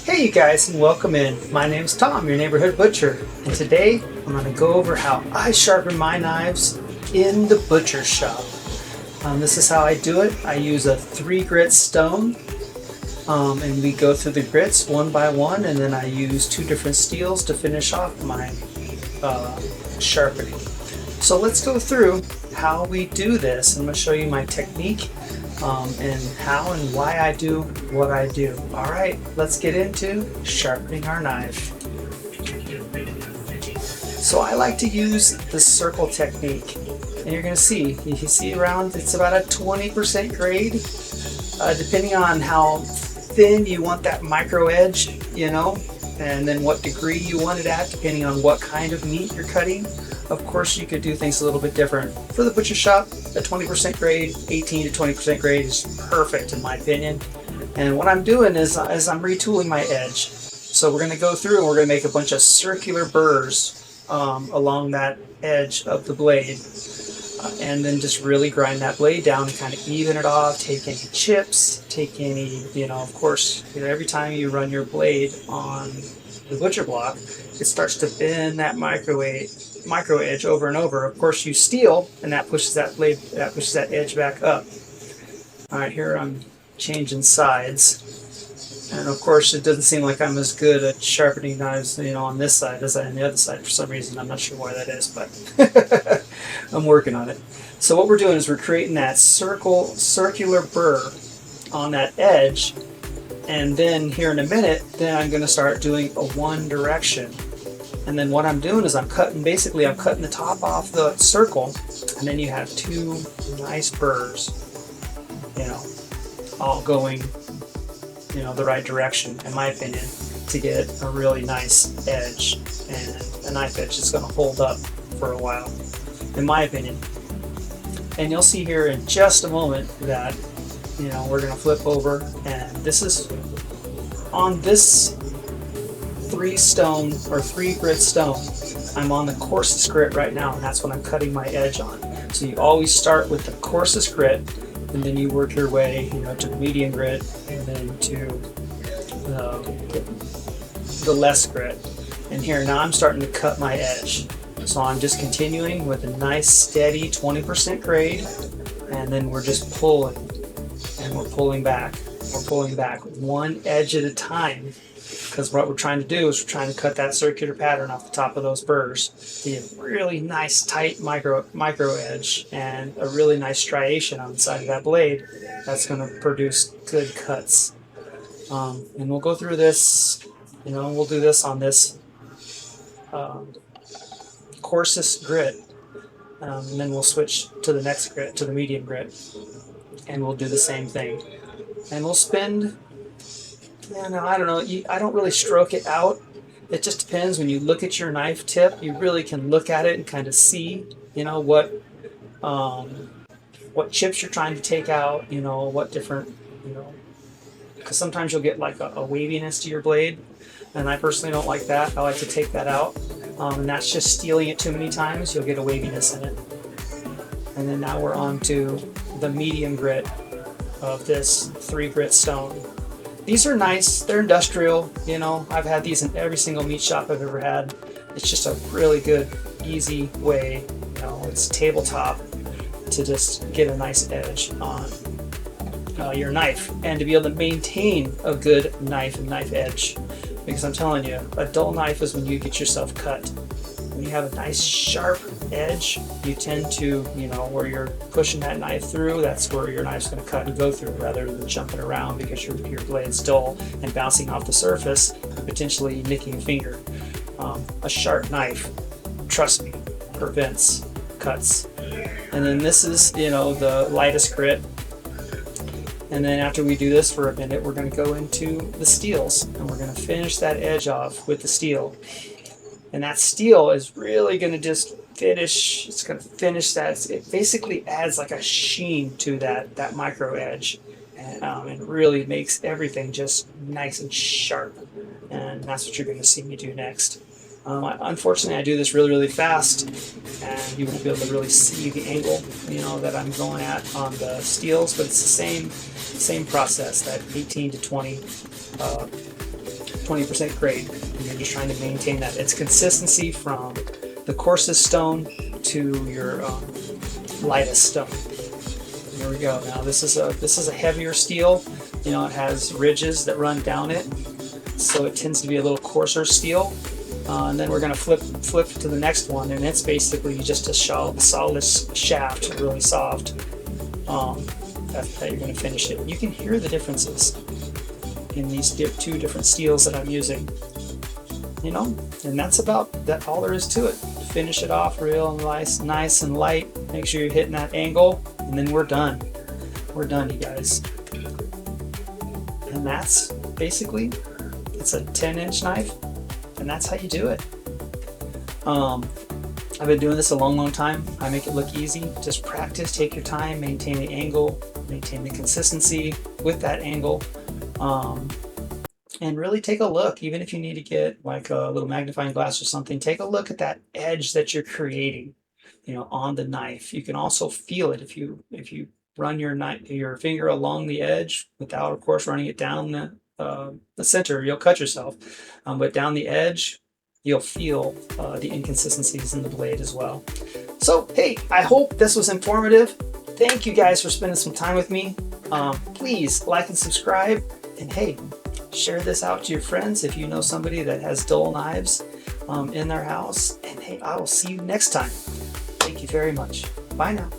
Hey you guys, and welcome in. My name's Tom, your neighborhood butcher, and today I'm going to go over how I sharpen my knives in the butcher shop. This is how I do it. I use a 3-grit stone, and we go through the grits one by one, and then I use 2 different steels to finish off my sharpening. So let's go through how we do this. I'm going to show you my technique and how and why I do what I do. Alright, let's get into sharpening our knife. So I like to use the circle technique, and you're going to see, you can see around, it's about a 20% grade, depending on how thin you want that micro edge, and then what degree you want it at, depending on what kind of meat you're cutting. Of course, you could do things a little bit different. For the butcher shop, a 20% grade, 18 to 20% grade is perfect in my opinion. And what I'm doing is I'm retooling my edge. So we're going to go through and we're going to make a bunch of circular burrs along that edge of the blade. And then just really grind that blade down and kind of even it off, take any chips, take any, of course, every time you run your blade on the butcher block, it starts to bend that micro edge over and over. Of course, you steel, and that pushes that edge back up. All right, here I'm changing sides, and of course, it doesn't seem like I'm as good at sharpening knives, on this side as I am on the other side for some reason. I'm not sure why that is, but I'm working on it. So what we're doing is we're creating that circular burr on that edge. And then here in a minute, then I'm going to start doing a one direction. And then what I'm doing is I'm cutting the top off the circle, and then you have 2 nice burrs, all going, the right direction, in my opinion, to get a really nice edge and a knife edge that's going to hold up for a while, in my opinion. And you'll see here in just a moment that we're going to flip over, and this is on this 3-grit stone. I'm on the coarsest grit right now, and that's what I'm cutting my edge on. So you always start with the coarsest grit, and then you work your way, to the medium grit, and then to the less grit. And here now I'm starting to cut my edge. So I'm just continuing with a nice steady 20% grade, and then we're just pulling. And we're pulling back one edge at a time, because what we're trying to do is we're trying to cut that circular pattern off the top of those burrs to get a really nice tight micro edge and a really nice striation on the side of that blade that's going to produce good cuts. And we'll go through this, we'll do this on this coarsest grit, and then we'll switch to the next grit, to the medium grit, and we'll do the same thing. And we'll spend, I don't know, I don't really stroke it out. It just depends. When you look at your knife tip, you really can look at it and kind of see, what chips you're trying to take out, what different, because sometimes you'll get like a waviness to your blade, and I personally don't like that. I like to take that out, and that's just stealing it too many times. You'll get a waviness in it. And then now we're on to the medium grit of this 3-grit stone. These are nice, they're industrial, I've had these in every single meat shop I've ever had. It's just a really good, easy way, it's tabletop, to just get a nice edge on your knife, and to be able to maintain a good knife and knife edge. Because I'm telling you, a dull knife is when you get yourself cut. When you have a nice sharp edge, you tend to, where you're pushing that knife through, that's where your knife's going to cut and go through, rather than jumping around because your blade's dull and bouncing off the surface and potentially nicking a finger. A sharp knife, trust me, prevents cuts. And then this is, the lightest grit. And then after we do this for a minute, we're going to go into the steels, and we're going to finish that edge off with the steel. And that steel is really going to just finish, it's going to finish that. It basically adds like a sheen to that micro edge, and it really makes everything just nice and sharp. And that's what you're going to see me do next. Unfortunately, I do this really, really fast, and you won't be able to really see the angle, that I'm going at on the steels, but it's the same process, that 18 to 20 20% grade. And you're just trying to maintain that. It's consistency from the coarsest stone to your lightest stone. There we go. Now this is a heavier steel. You know, it has ridges that run down it, so it tends to be a little coarser steel. And then we're going to flip to the next one, and it's basically just a solid shaft, really soft. That you're going to finish it. You can hear the differences in these two different steels that I'm using. You know, and that's about that. All there is to it. Finish it off real nice and light. Make sure you're hitting that angle, and then we're done. We're done, you guys. And that's basically, it's a 10-inch knife, and that's how you do it. I've been doing this a long time. I make it look easy. Just practice, take your time, maintain the angle, maintain the consistency with that angle, and really take a look. Even if you need to get like a little magnifying glass or something, take a look at that edge that you're creating, you know, on the knife. You can also feel it if you run your finger along the edge without, of course, running it down the center. You'll cut yourself, but down the edge, you'll feel the inconsistencies in the blade as well. So, hey, I hope this was informative. Thank you guys for spending some time with me. Please like and subscribe, and hey, share this out to your friends if you know somebody that has dull knives in their house. And hey, I will see you next time. Thank you very much. Bye now.